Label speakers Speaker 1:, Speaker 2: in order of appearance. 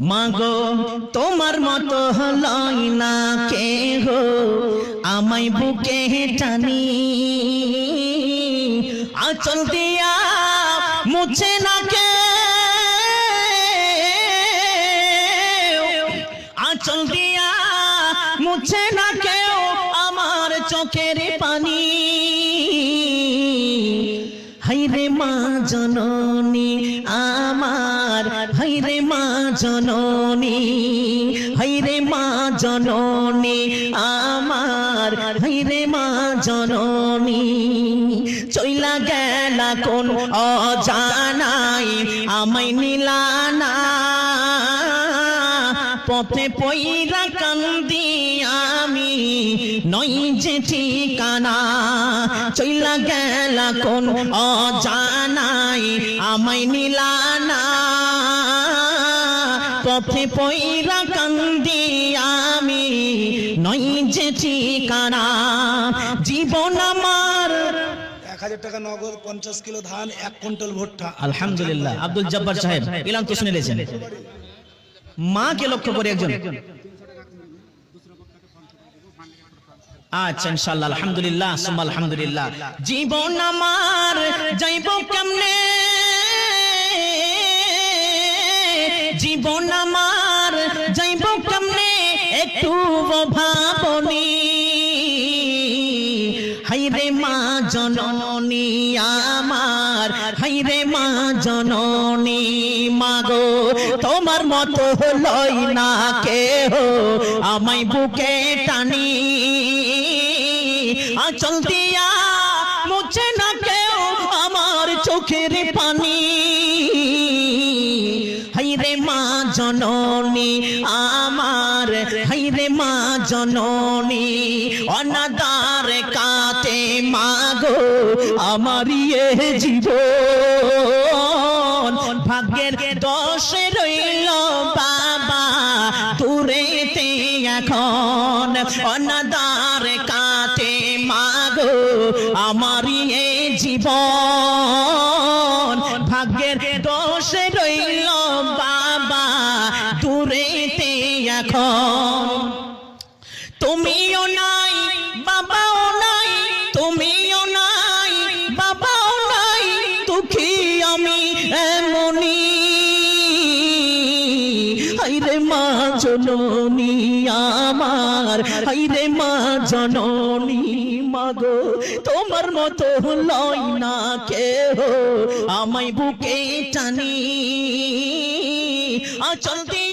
Speaker 1: মাগো তোমার মতো হলই না কেহ আমায় বুকে টানি আঁচল দিয়া মুছে না কে আঁচল দিয়া মুছে না কেউ আমার চোখের পানি হাইরে মা জননী আমার হাইরে মা জননী হাইরে মা জননী আমার হাইরে মা জননী চইলা গেলা কোন অজানাই আমায় নিলানা পথে পইরা কান্দি আমি নই যে ঠিকানা চইলা গেলা কোন অজানাই আমায় নিলানা পথে পইরা কান্দি আমি নই যে ঠিকানা জীবন আমার
Speaker 2: 1000 টাকা নগদ 50 কিলো ধান 1 কুইন্টাল ভুট্টা
Speaker 1: আলহামদুলিল্লাহ আব্দুল জব্বার সাহেব এলান তো শুনেছেন মা কে লক্ষ্য করে একজন আচ্ছা ইনশাআল্লাহ আলহামদুলিল্লাহ সুবহান আলহামদুলিল্লাহ জীবন আমার যাইব কেমনে জীবন আমার যাইব কেমনে একটু ভাবনি হাইরে মা জননী আমার হাইরে মা জননী মাগো তোমার মতো হলই না কেহ আমায় বুকে টানি আঁচল দিয়া মুছে না কেউ আমার চোখের পানি হাইরে মা জননী আমার হাইরে মা জননী অনাদার কাতে মাগো আমার জীবন ভাগ্যের দোষে রইল বাবা দূরেতে এখন অনাদার কাতে মাগো আমার জীবন ভাগ্যের দোষে রইল বাবা দূরেতে এখন তুমিও নাই বাবাও নাই তুমিও নাই বাবাও নাই দুঃখী আমি এমনি হাইরে মা জননী আমার হাইরে মা জননী মাগো তোমার মতো লয় না কেহ আমায় বুকে টানি আঁচল